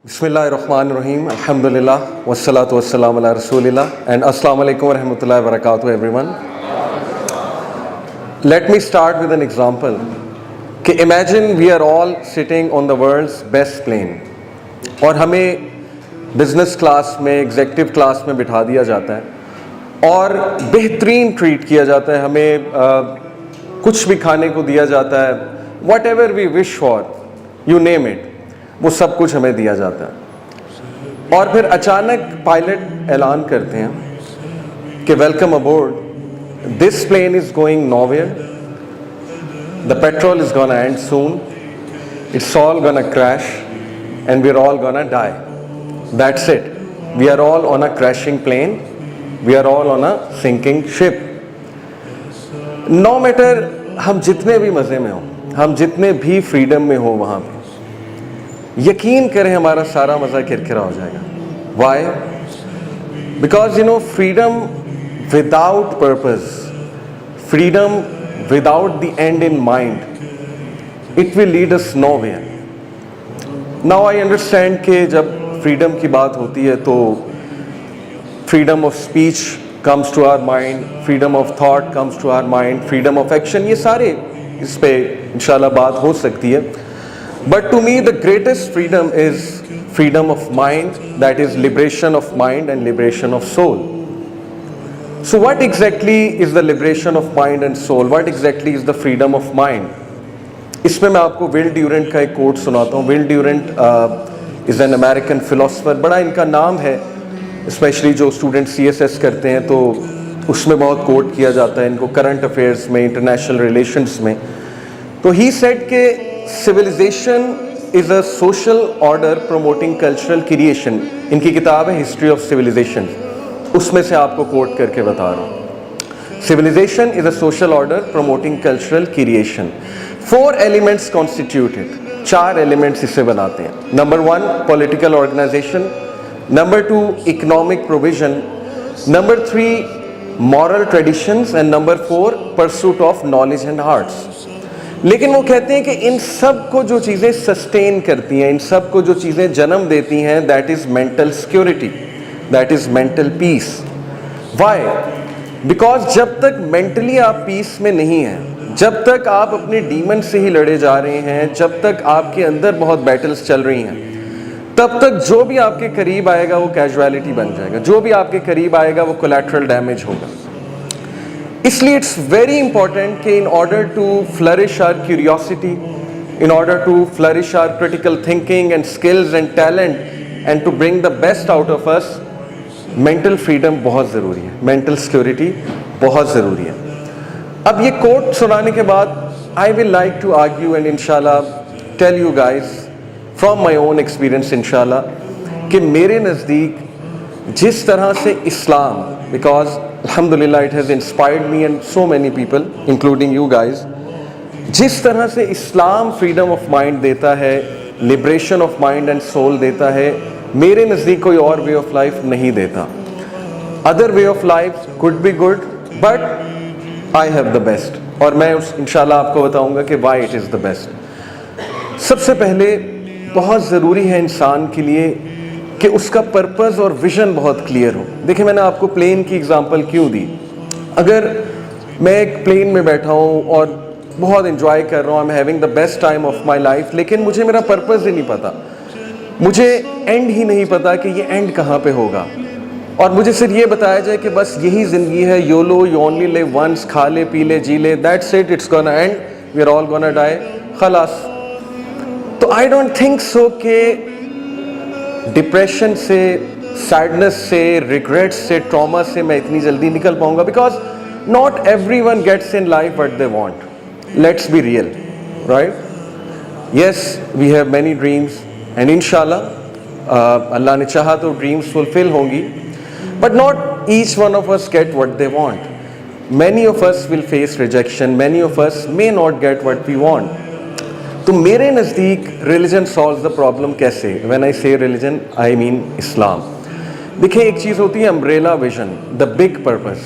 Bismillahirrahmanirrahim. Alhamdulillah. Wassalatu wassalamu ala rasulillah. And assalamu alaikum wa rahmatullahi wa barakatuh everyone. Let me start with an example. Imagine we are all sitting on the world's best plane اور ہمیں business class میں executive class میں بٹھا دیا جاتا ہے اور بہترین ٹریٹ کیا جاتا ہے, ہمیں کچھ بھی کھانے کو دیا جاتا ہے, whatever we wish for, you name it, وہ سب کچھ ہمیں دیا جاتا ہے. اور پھر اچانک پائلٹ اعلان کرتے ہیں کہ welcome aboard, this plane is going nowhere, the petrol is gonna end soon, it's all gonna crash and we are all gonna die. That's it. We are all on a crashing plane, we are all on a sinking ship. No matter ہم جتنے بھی مزے میں ہوں, ہم جتنے بھی freedom میں ہوں, وہاں پہ یقین کریں ہمارا سارا مزہ کرکرا ہو جائے گا. Why? Because you know freedom without purpose, freedom without the end in mind, it will lead us nowhere. Now I understand کہ جب freedom کی بات ہوتی ہے تو freedom of speech comes to our mind, freedom of thought comes to our mind, freedom of action, یہ سارے اس پہ انشاءاللہ بات ہو سکتی ہے. But to me the greatest freedom is freedom of mind, that is liberation of mind and liberation of soul. So what exactly is the liberation of mind and soul? What exactly is the freedom of mind? اس میں آپ کو ول Durant کا ایک کوٹ سناتا ہوں. ول Durant is an American philosopher. بڑا ان کا نام ہے, اسپیشلی جو اسٹوڈنٹ سی ایس ایس کرتے ہیں تو اس میں بہت کوٹ کیا جاتا ہے ان کو, کرنٹ افیئرس میں, انٹرنیشنل ریلیشنس میں. تو ہی سیڈ کہ civilization is a social order promoting cultural creation. ان کی کتاب ہے ہسٹری آف civilization, اس میں سے آپ کو کوٹ کر کے بتا رہا ہوں. Civilization is a social order promoting cultural creation. 4 elements constitute it. 4 elements اسے بناتے ہیں. Number 1 political organization, Number 2 economic provision, Number 3 moral traditions, and Number 4 pursuit of knowledge and arts. لیکن وہ کہتے ہیں کہ ان سب کو جو چیزیں سسٹین کرتی ہیں, ان سب کو جو چیزیں جنم دیتی ہیں, that is mental security, that is mental peace. Why? Because جب تک مینٹلی آپ پیس میں نہیں ہیں, جب تک آپ اپنے ڈیمن سے ہی لڑے جا رہے ہیں, جب تک آپ کے اندر بہت بیٹلز چل رہی ہیں, تب تک جو بھی آپ کے قریب آئے گا وہ کیجویلٹی بن جائے گا, جو بھی آپ کے قریب آئے گا وہ کولیٹرل ڈیمیج ہوگا. اس لیے اٹس ویری امپورٹنٹ کہ in order to flourish our curiosity, in order to flourish our critical thinking and skills and talent, and to bring the best out of us, mental freedom بہت ضروری ہے, mental security بہت ضروری ہے. اب یہ کوٹ سنانے کے بعد I will like to argue and انشاءاللہ tell you guys from my own experience انشاءاللہ کہ میرے نزدیک جس طرح سے اسلام, بیکاز الحمدللہ it has inspired me and so many people including you guys, جس طرح سے اسلام freedom of mind دیتا ہے, liberation of mind and soul دیتا ہے, میرے نزدیک کوئی اور way of life نہیں دیتا. other way of life could be good but I have the best, اور میں انشاءاللہ آپ کو بتاؤں گا کہ why it is the best. سب سے پہلے بہت ضروری ہے انسان کے لیے کہ اس کا پرپز اور ویژن بہت کلیئر ہو. دیکھیں میں نے آپ کو پلین کی اگزامپل کیوں دی. اگر میں ایک پلین میں بیٹھا ہوں اور بہت انجوائے کر رہا ہوں, I am having the best time of my life, لیکن مجھے میرا پرپز ہی نہیں پتا, مجھے اینڈ ہی نہیں پتا کہ یہ اینڈ کہاں پہ ہوگا, اور مجھے صرف یہ بتایا جائے کہ بس یہی زندگی ہے, YOLO you only live once, کھا لے پی لے جی لے, that's it, it's gonna end, we are all gonna die, خلاص. تو آئی ڈونٹ تھنک سو کہ ڈپریشن سے, سیڈنس سے, ریگریٹ سے, ٹراما سے میں اتنی جلدی نکل پاؤں گا, because not every one gets in life what they want. Let's be real, right? Yes we have many dreams and انشاءاللہ اللہ نے چاہا تو ڈریمس فلفل ہوں گی, but not each one of us get what they want. Many of us will face rejection, many of us may not get what we want. تو میرے نزدیک religion سالوز the problem. کیسے؟ وین آئی سے religion I مین اسلام. دیکھیں ایک چیز ہوتی ہے umbrella vision, the big purpose.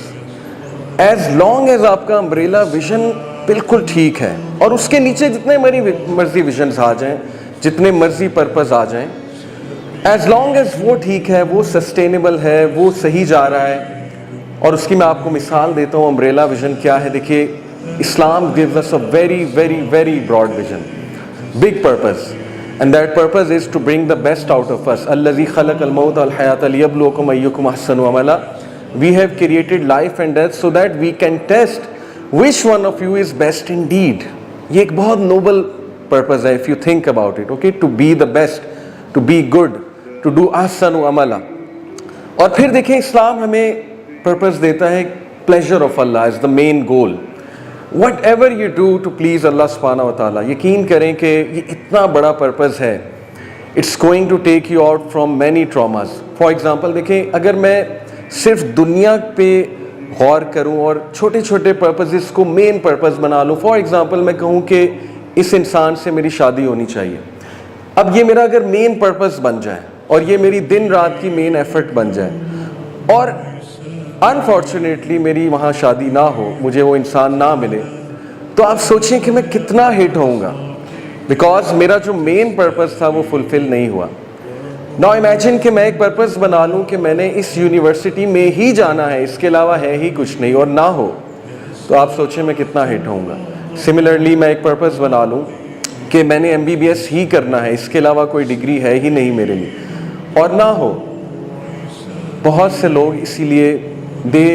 As long as آپ کا امبریلا ویژن بالکل ٹھیک ہے اور اس کے نیچے جتنے مرضی ویژنز آ جائیں, جتنے مرضی پرپز آ جائیں, ایز لانگ ایز وہ ٹھیک ہے, وہ سسٹینیبل ہے, وہ صحیح جا رہا ہے. اور اس کی میں آپ کو مثال دیتا ہوں, امبریلا ویژن کیا ہے. دیکھیے, اسلام gives us a very very very broad vision, big purpose, and that purpose is to bring the best out of us. الذي خلق الموت والحياة ليبلوكم أيكم أحسن عملا. We have created life and death so that we can test which one of you is best indeed. یہ ایک بہت noble purpose ہے if you think about it, okay, to be the best, to be good, to do ahsan amala. اور پھر دیکھیں, اسلام ہمیں purpose دیتا ہے pleasure of Allah as the main goal. Whatever you do to please Allah subhanahu wa ta'ala, یقین کریں کہ یہ اتنا بڑا purpose ہے, it's going to take you out from many traumas. For example, دیکھیں, اگر میں صرف دنیا پہ غور کروں اور چھوٹے چھوٹے purposes کو main purpose بنا لوں. For example, میں کہوں کہ اس انسان سے میری شادی ہونی چاہیے. اب یہ میرا اگر main purpose بن جائے اور یہ میری دن رات کی main effort بن جائے, اور انفارچونیٹلی میری وہاں شادی نہ ہو, مجھے وہ انسان نہ ملے, تو آپ سوچیں کہ میں کتنا ہٹ ہوں گا, بیکاز میرا جو مین پرپز تھا وہ فلفل نہیں ہوا. ناؤ امیجن کہ میں ایک پرپز بنا لوں کہ میں نے اس یونیورسٹی میں ہی جانا ہے, اس کے علاوہ ہے ہی کچھ نہیں, اور نہ ہو, تو آپ سوچیں میں کتنا ہٹ ہوں گا. سملرلی میں ایک پرپز بنا لوں کہ میں نے MBBS ہی کرنا ہے, اس کے علاوہ کوئی ڈگری ہے ہی نہیں میرے لیے, اور نہ ہو. بہت سے لوگ اسی لیے they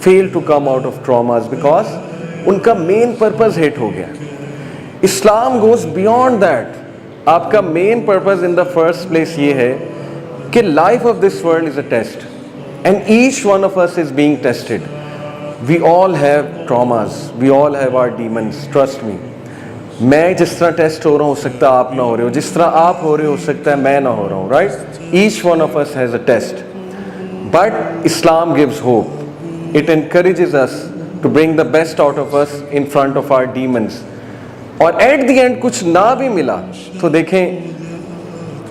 fail to come out of traumas because ان کا مین پرپز ہٹ ہو گیا. اسلام goes beyond that. آپ کا main purpose in the first place یہ ہے کہ life of this world is a test and each one of us is being tested. We all have traumas, we all have our demons, trust me. میں جس طرح test ہو رہا ہوں ہو سکتا ہے آپ نہ ہو رہے ہو, جس طرح آپ ہو رہے ہو سکتا ہے میں نہ ہو رہا ہوں, right? Each one of us has a test. But Islam gives hope. It encourages us to bring the best out of us in front of our demons. اور at the end کچھ نہ بھی ملا تو دیکھیں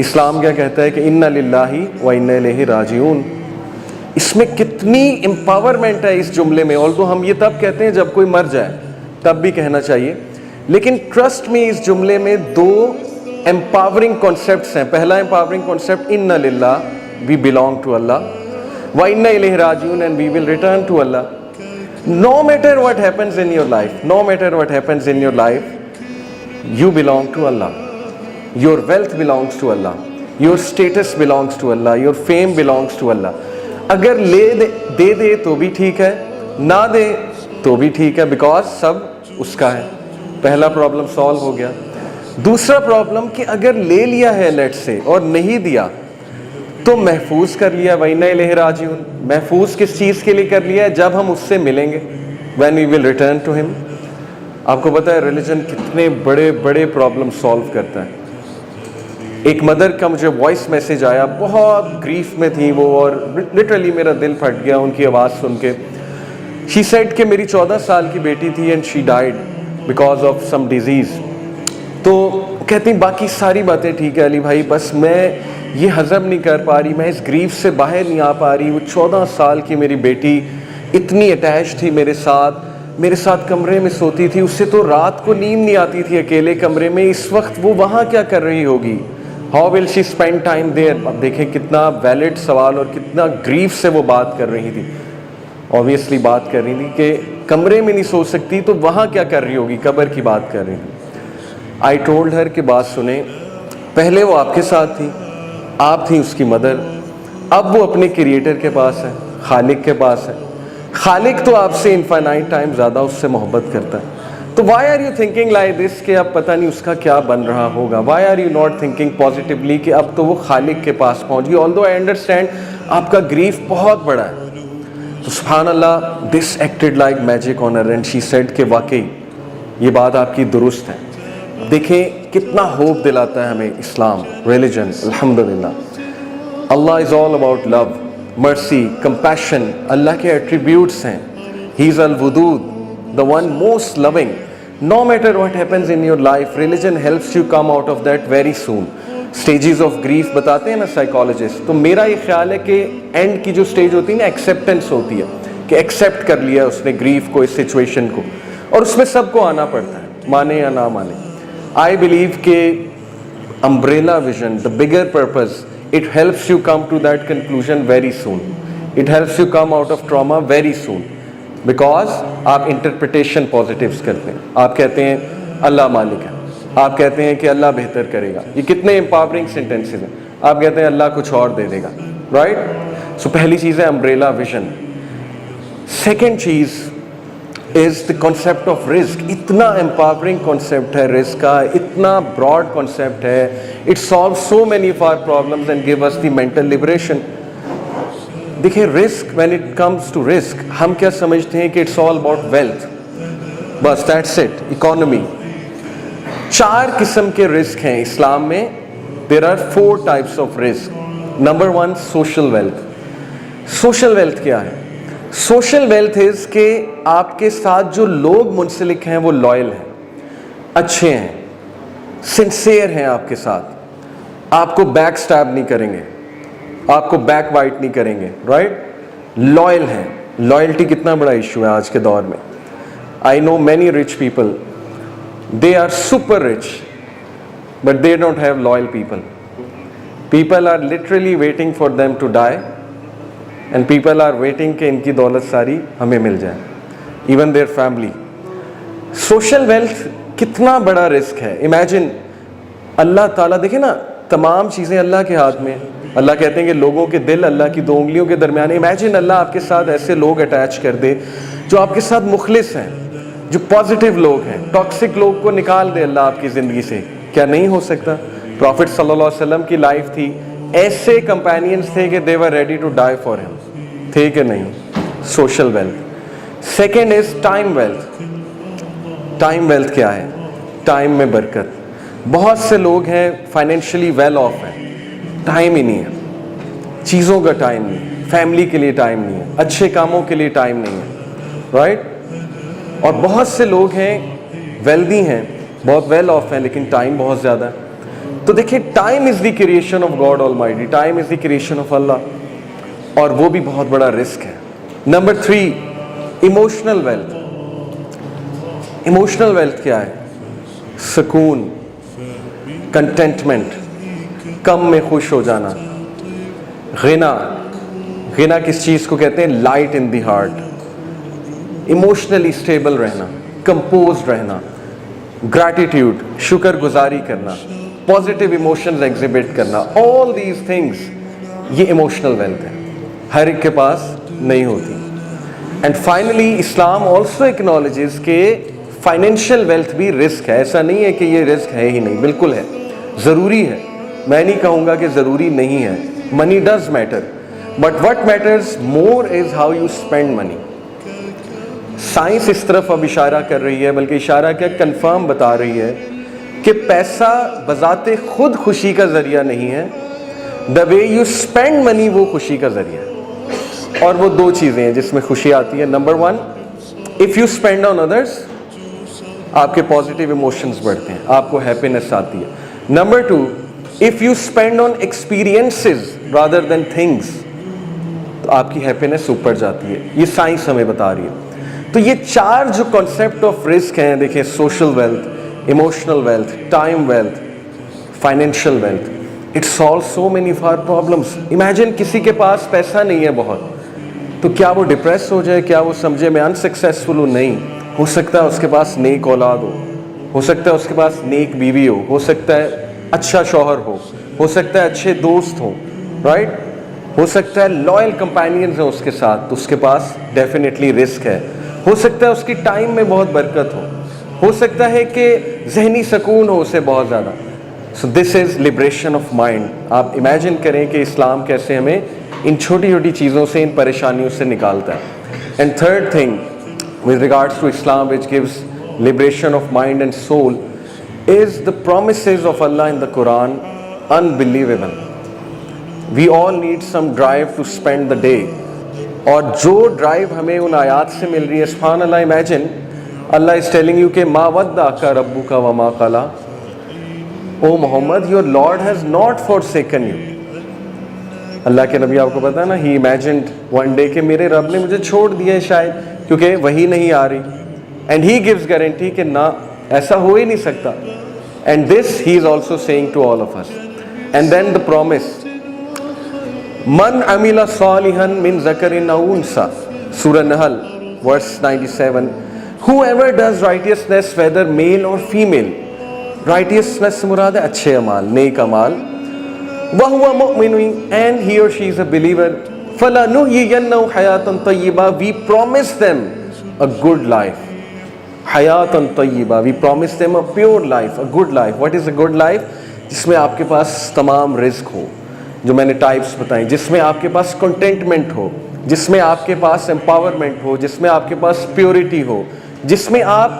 اسلام کیا کہتا ہے کہ اِنَّ لِلَّهِ وَإِنَّ إِلَيْهِ رَاجِعُونَ. اس میں کتنی امپاورمنٹ ہے اس جملے میں. although ہم یہ تب کہتے ہیں جب کوئی مر جائے, تب بھی کہنا چاہیے, لیکن ٹرسٹ میں اس جملے میں دو امپاورنگ کانسیپٹس ہیں. پہلا امپاورنگ کانسیپٹ اِنَّ لِلَّهِ, we belong to Allah, وَإِنَّ إِلَيْهِ رَاجِعُونَ, and we will return to Allah. No matter what happens in your life, no matter what happens in your life, you belong to Allah. Your wealth belongs to Allah. Your status belongs to Allah. Your fame belongs to Allah. اگر دے دے تو بھی ٹھیک ہے, نہ دے تو بھی ٹھیک ہے, بیکاز سب اس کا ہے. پہلا پرابلم سالو ہو گیا. دوسرا پرابلم کہ اگر لے لیا ہے لیٹ سے اور نہیں دیا تو محفوظ کر لیا. وَإِنَّ إِلَيْهِ رَاجِعُونَ. محفوظ کس چیز کے لیے کر لیا ہے؟ جب ہم اس سے ملیں گے, when we will return to him. آپ کو پتہ ہے ریلیجن کتنے بڑے بڑے پرابلم سالو کرتا ہے. ایک مدر کا مجھے وائس میسیج آیا, بہت گریف میں تھی وہ, اور لٹرلی میرا دل پھٹ گیا ان کی آواز سن کے. شی سیڈ کہ میری 14 سال کی بیٹی تھی and she died because of some disease. تو کہتی باقی ساری باتیں ٹھیک ہے علی بھائی, بس میں یہ ہضم نہیں کر پا رہی, میں اس گریف سے باہر نہیں آ پا رہی. وہ 14 سال کی میری بیٹی اتنی اٹیچ تھی میرے ساتھ کمرے میں سوتی تھی, اس سے تو رات کو نیند نہیں آتی تھی اکیلے کمرے میں. اس وقت وہ وہاں کیا کر رہی ہوگی؟ How will she spend time there. اب دیکھیں کتنا ویلڈ سوال اور کتنا گریف سے وہ بات کر رہی تھی. اوبیسلی بات کر رہی تھی کہ کمرے میں نہیں سو سکتی تو وہاں کیا کر رہی ہوگی, قبر کی بات کر رہی تھی. آئی ٹولڈ ہر کہ بات سنیں, پہلے وہ آپ کے ساتھ تھی, آپ تھیں اس کی مدر, اب وہ اپنے کریٹر کے پاس ہے, خالق کے پاس ہے. خالق تو آپ سے انفائنائٹ ٹائم زیادہ اس سے محبت کرتا ہے. تو why are you thinking like this کہ اب پتہ نہیں اس کا کیا بن رہا ہوگا؟ Why are you not thinking positively کہ اب تو وہ خالق کے پاس پہنچ گئی؟ آلدو آئی انڈرسٹینڈ آپ کا گریف بہت بڑا ہے. تو سبحان اللہ, this acted like magic on her and she said کہ واقعی یہ بات آپ کی درست ہے. دیکھیں کتنا ہوپ دلاتا ہے ہمیں اسلام ریلیجن. الحمدللہ, اللہ از آل اباؤٹ لو, مرسی, کمپیشن. اللہ کے ایٹریبیوٹس ہیں. ہی از Wadood, the one most loving. No matter what happens in your life, religion helps you come out of that very soon. Stages of grief بتاتے ہیں نا سائیکالوجسٹ, تو میرا یہ خیال ہے کہ اینڈ کی جو سٹیج ہوتی ہے نا, ایکسیپٹنس ہوتی ہے, کہ ایکسیپٹ کر لیا اس نے گریف کو, اس سچویشن کو, اور اس میں سب کو آنا پڑتا ہے, مانے یا نہ مانے. I believe کہ umbrella vision, the bigger purpose it helps you come to that conclusion very soon. It helps you come out of trauma very soon. Because آپ interpretation positives کرتے ہیں. آپ کہتے ہیں اللہ مالک ہے, آپ کہتے ہیں کہ اللہ بہتر کرے گا. یہ کتنے empowering sentences ہیں. آپ کہتے ہیں اللہ کچھ اور دے دے گا, right? So پہلی چیز ہے umbrella vision. Second چیز is the concept of risk. اتنا empowering concept ہے risk کا, اتنا broad concept ہے. It solves so many of our problems and give us the mental liberation. دیکھیں risk, when it comes to risk, ہم کیا سمجھتے ہیں کہ it's all about wealth. بس that's it, economy. 4 قسم کے رسک ہیں اسلام میں. There are 4 types of risk. Number 1, social wealth. Social wealth کیا ہے؟ Social wealth is کہ آپ کے ساتھ جو لوگ منسلک ہیں وہ loyal ہیں, اچھے ہیں, sincere ہیں آپ کے ساتھ, آپ کو بیک سٹیب نہیں کریں گے, آپ کو بیک وائٹ نہیں کریں گے, رائٹ؟ لائل ہیں. لائلٹی کتنا بڑا ایشو ہے آج کے دور میں. I know many rich people, they are super rich but they don't have loyal people. People are literally waiting for them to die and people are waiting کہ ان کی دولت ساری ہمیں مل جائے, even their family. Social wealth کتنا بڑا رسک ہے. امیجن اللہ تعالیٰ, دیکھیں نا تمام چیزیں اللہ کے ہاتھ میں. اللہ کہتے ہیں کہ لوگوں کے دل اللہ کی 2 انگلیوں کے درمیان. امیجن اللہ آپ کے ساتھ ایسے لوگ اٹیچ کر دے جو آپ کے ساتھ مخلص ہیں, جو پازیٹیو لوگ ہیں. ٹاکسک لوگ کو نکال دے اللہ آپ کی زندگی سے. کیا نہیں ہو سکتا؟ پروفٹ صلی اللہ علیہ وسلم کی لائف تھی, ایسے کمپینینز تھے کہ they were ready to die for him. تھے کہ نہیں؟ Social wealth. Second is time wealth. Time wealth کیا ہے؟ ٹائم میں برکت. بہت سے لوگ ہیں فائنینشلی ویل آف ہیں, ٹائم ہی نہیں ہے, چیزوں کا ٹائم نہیں ہے, فیملی کے لیے ٹائم نہیں ہے, اچھے کاموں کے لیے ٹائم نہیں ہے, رائٹ؟ اور بہت سے لوگ ہیں ویلدی ہیں, بہت ویل آف ہیں, لیکن ٹائم بہت زیادہ ہے. تو دیکھیں time is the creation of God almighty. Time is the creation of Allah, اور وہ بھی بہت بڑا رسک ہے. Number 3, emotional wealth. Emotional wealth کیا ہے؟ سکون, کنٹینٹمنٹ, کم میں خوش ہو جانا. غنا. غنا کس چیز کو کہتے ہیں؟ Light in the heart. Emotionally stable رہنا, کمپوزڈ رہنا, گریٹیٹیوڈ, شکر گزاری کرنا, پازیٹیو ایموشنز ایگزیبٹ کرنا. آل دیز تھنگس یہ ایموشنل ویلتھ ہے, ہر ایک کے پاس نہیں ہوتی. And finally Islam also acknowledges کہ فائنینشیل ویلتھ بھی رسک ہے. ایسا نہیں ہے کہ یہ رسک ہے ہی نہیں, بالکل ہے, ضروری ہے. میں نہیں کہوں گا کہ ضروری نہیں ہے. Money does matter, but what matters more is how you spend money. Science اس طرف اب اشارہ کر رہی ہے, بلکہ اشارہ کیا کنفرم بتا رہی ہے کہ پیسہ بذات خود خوشی کا ذریعہ نہیں ہے. دا وے یو اسپینڈ منی وہ خوشی کا ذریعہ ہے. اور وہ 2 چیزیں ہیں جس میں خوشی آتی ہے. Number 1, if you spend on others, آپ کے پازیٹیو ایموشنز بڑھتے ہیں, آپ کو ہیپینس آتی ہے. Number 2, if you spend on experiences rather than things, تو آپ کی ہیپینس اوپر جاتی ہے. یہ سائنس ہمیں بتا رہی ہے. تو یہ 4 جو کانسیپٹ آف رسک ہیں, دیکھیں social wealth, emotional wealth, time wealth, financial wealth, it solve so many of our problems. Imagine کسی کے پاس پیسہ نہیں ہے بہت, تو کیا وہ ڈپریس ہو جائے؟ کیا وہ سمجھے میں انسکسیسفل ہوں؟ نہیں. ہو سکتا ہے اس کے پاس نیک اولاد ہو سکتا ہے اس کے پاس نیک بیوی ہو سکتا ہے اچھا شوہر ہو سکتا ہے اچھے دوست ہوں, رائٹ؟ ہو سکتا ہے لائل کمپینینز ہیں اس کے ساتھ, تو اس کے پاس ڈیفینیٹلی رسک ہے. ہو سکتا ہے اس کی ٹائم میں بہت برکت ہو سکتا ہے کہ ذہنی سکون ہو اسے بہت زیادہ. سو دس از لبریشن آف مائنڈ. آپ امیجن کریں کہ اسلام کیسے ہمیں ان چھوٹی چھوٹی چیزوں سے, ان پریشانیوں سے نکالتا ہے. And third thing with regards to Islam which gives liberation of mind and soul is the promises of Allah in the Quran. Unbelievable. We all need some drive to spend the day. اور جو drive ہمیں ان آیات سے مل رہی ہے, سبحان اللہ, imagine Allah is telling you کہ ما ودعک ربک وما قلی. او محمد, your Lord has not forsaken you. اللہ کے نبی آپ کو پتا ہے نا, he imagined one day کہ میرے رب نے مجھے چھوڑ دیا ہے شاید, کیونکہ وہی نہیں آ رہی. اینڈ ہی گیوز گارنٹی کہ نہ, ایسا ہو ہی نہیں سکتا. And this he is also seeing to all of us. And then the promise من عمل صالحا من ذکر او انثى, سورہ نحل verse 97. whoever does righteousness whether male or female, righteousness سے مراد ہے اچھے اعمال, نیک اعمال, وَهُوَ مُؤْمِنٌ and he or she is a believer, فَلَنُحْيِيَنَّهُ حَيَاةً طَيِّبَةً we promise them a good life. حَيَاةً طَيِّبَةً we promise them a pure life, a good life. What is a good life? جس میں آپ کے پاس تمام رزق ہو, جو میں نے ٹائپس بتائیں, جس میں آپ کے پاس کنٹینٹمنٹ ہو, جس میں آپ کے پاس امپاورمنٹ ہو, جس میں آپ کے پاس پیورٹی ہو, جس میں آپ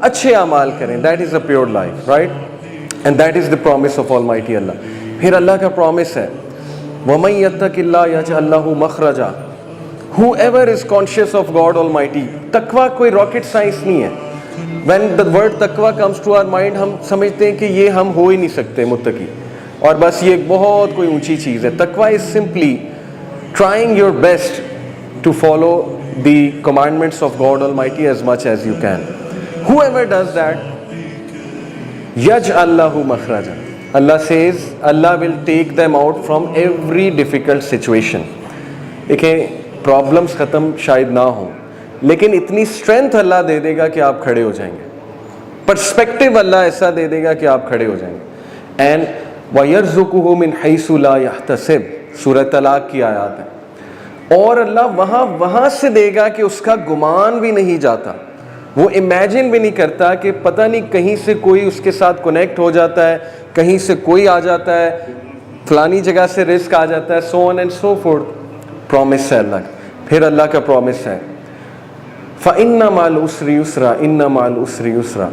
اچھے اعمال کریں. That is a pure life, right, and that is the promise of almighty Allah. پھر اللہ کا پرومس ہے وَمَن يَتَّقِ اللَّهَ يَجْعَل لَّهُ مَخْرَجًا. whoever is conscious of God Almighty. تقویٰ کوئی راکٹ سائنس نہیں ہے. when the word تقویٰ comes to our mind, ہم سمجھتے ہیں کہ یہ ہم ہو ہی نہیں سکتے متقی, اور بس یہ ایک بہت کوئی اونچی چیز ہے. تقویٰ is simply trying your best to follow the commandments of God Almighty as much as you can. whoever does that, يَجْعَل لَّهُ مَخْرَجًا. Allah says Allah will take them out from every difficult situation. دیکھیں problems ختم شاید نہ ہوں, لیکن اتنی strength اللہ دے دے گا کہ آپ کھڑے ہو جائیں گے. پرسپیکٹو اللہ ایسا دے دے گا کہ آپ کھڑے ہو جائیں گے. اینڈ وَيَرْزُقُهُ مِنْ حَيْثُ لَا يَحْتَسِبُ, سورہ طلاق کی آیات ہے. اور اللہ وہاں سے دے گا کہ اس کا گمان بھی نہیں جاتا, وہ امیجن بھی نہیں کرتا کہ پتہ نہیں کہیں سے کوئی اس کے ساتھ کنیکٹ ہو جاتا ہے, کہیں سے کوئی آ جاتا ہے, فلانی جگہ سے رزق آ جاتا ہے, so on and so forth. Promise ہے اللہ کا. پھر اللہ کا پرومس ہے فَإِنَّ مَعَ الْعُسْرِ يُسْرًا إِنَّ مَعَ الْعُسْرِ يُسْرًا,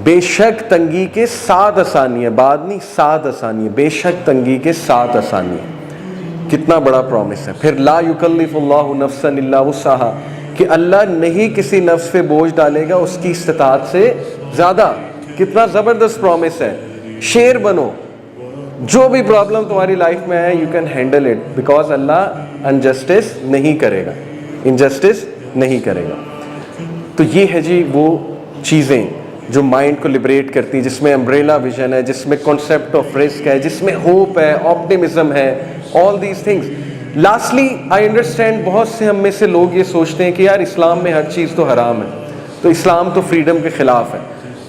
بے شک تنگی کے ساتھ آسانی ہے. بعد نہیں, ساتھ آسانی ہے. بے شک تنگی کے ساتھ آسانی ہے. کتنا بڑا پرومس ہے. پھر لا یکلف اللہ نفسا الا وسعہا, کہ اللہ نہیں کسی نفس پہ بوجھ ڈالے گا اس کی استطاعت سے زیادہ. کتنا زبردست پرومس ہے. شیر بنو, جو بھی پرابلم تمہاری لائف میں ہے you can handle it, because Allah injustice نہیں کرے گا, انجسٹس نہیں کرے گا. تو یہ ہے جی وہ چیزیں جو مائنڈ کو لبریٹ کرتی ہیں, جس میں امبریلا ویژن ہے, جس میں کانسیپٹ آف رسک ہے, جس میں ہوپ ہے, آپٹیمزم ہے, all these things. lastly I understand بہت سے ہم میں سے لوگ یہ سوچتے ہیں کہ یار اسلام میں ہر چیز تو حرام ہے, تو اسلام تو فریڈم کے خلاف ہے.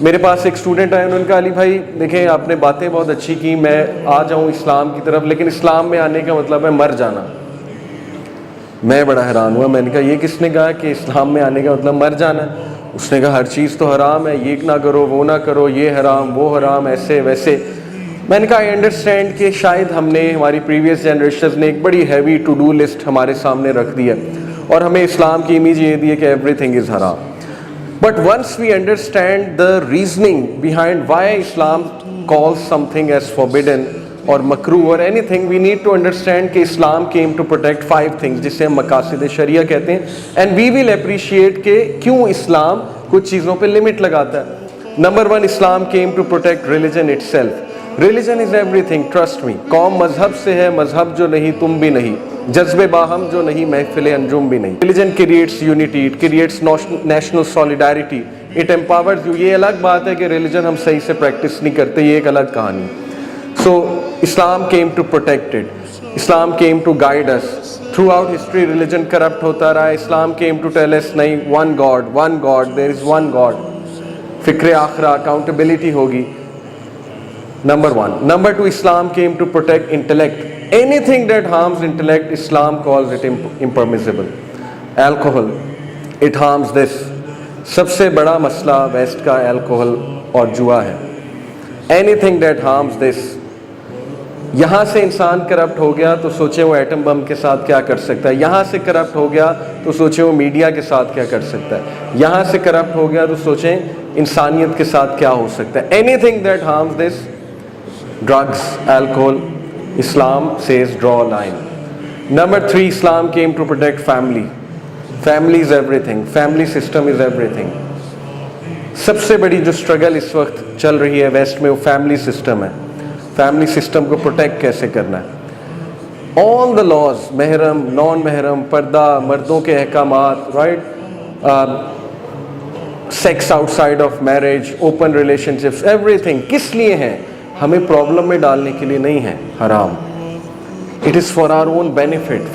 میرے پاس ایک اسٹوڈنٹ آئے, انہوں نے کہا علی بھائی دیکھیں آپ نے باتیں بہت اچھی کی, میں آ جاؤں اسلام کی طرف, لیکن اسلام میں آنے کا مطلب ہے مر جانا. میں بڑا حیران ہوا, میں نے کہا یہ کس نے کہا کہ اسلام میں آنے کا مطلب مر جانا ہے؟ اس نے کہا ہر چیز تو حرام ہے, یہ نہ کرو, وہ نہ کرو, یہ حرام, وہ حرام, ایسے ویسے. میں نے کہا آئی انڈرسٹینڈ کہ شاید ہم نے, ہماری پریویس جنریشنز نے ایک بڑی ہیوی ٹو ڈو لسٹ ہمارے سامنے رکھ دی ہے, اور ہمیں اسلام کی امیج یہ دی ہے کہ ایوری تھنگ از حرام. But once we understand the reasoning behind why Islam calls something as forbidden or makruh or anything, we need to understand کہ Islam came to protect 5 things جسے ہم مقاصد شریعہ کہتے ہیں, and we will appreciate کہ کیوں اسلام کچھ چیزوں پہ لمٹ لگاتا ہے. Number 1, Islam came to protect religion itself. Religion is everything, trust me. قوم مذہب سے ہے, مذہب جو نہیں تم بھی نہیں, جذبے باہم جو نہیں محفل انجم بھی نہیں. Religion creates unity, it creates national solidarity, it empowers you. یہ الگ بات ہے کہ religion ہم صحیح سے پریکٹس نہیں کرتے, یہ ایک الگ کہانی. So Islam came to protect it. Islam came to guide us. Throughout history religion corrupt ہوتا رہا. Islam came to tell us نہیں, one God, there is one God. فکر آخرہ, accountability ہوگی. Number 1. Number 2, Islam came to protect intellect. Anything that harms intellect, Islam calls it impermissible. Alcohol, it harms this. سب سے بڑا مسئلہ waste کا alcohol اور جوا ہے. Anything that harms this. یہاں سے انسان کرپٹ ہو گیا تو سوچیں وہ ایٹم بم کے ساتھ کیا کر سکتا ہے. یہاں سے کرپٹ ہو گیا تو سوچیں وہ میڈیا کے ساتھ کیا کر سکتا ہے. یہاں سے کرپٹ ہو گیا تو سوچیں انسانیت کے ساتھ کیا ہو سکتا ہے. Anything that harms this, drugs, alcohol, Islam says draw a line. Number 3, Islam came to protect family. Family is everything. Family system is everything. سب سے بڑی جو اسٹرگل اس وقت چل رہی ہے ویسٹ میں وہ فیملی سسٹم ہے. فیملی سسٹم کو پروٹیکٹ کیسے کرنا ہے. all the laws, محرم, نان محرم, پردہ, مردوں کے احکامات, right, sex outside of marriage, open relationships, everything کس لیے ہیں؟ ہمیں پرابلم میں ڈالنے کے لیے نہیں ہے. حرام. It is for our own benefit.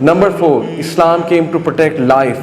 Number 4, Islam came to protect life.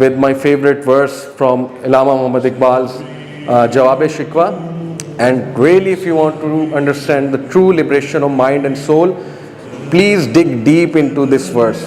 with my favorite verse from Allama Muhammad Iqbal's Jawab Shikwa. And really, if you want to understand the true liberation of mind and soul, please dig deep into this verse.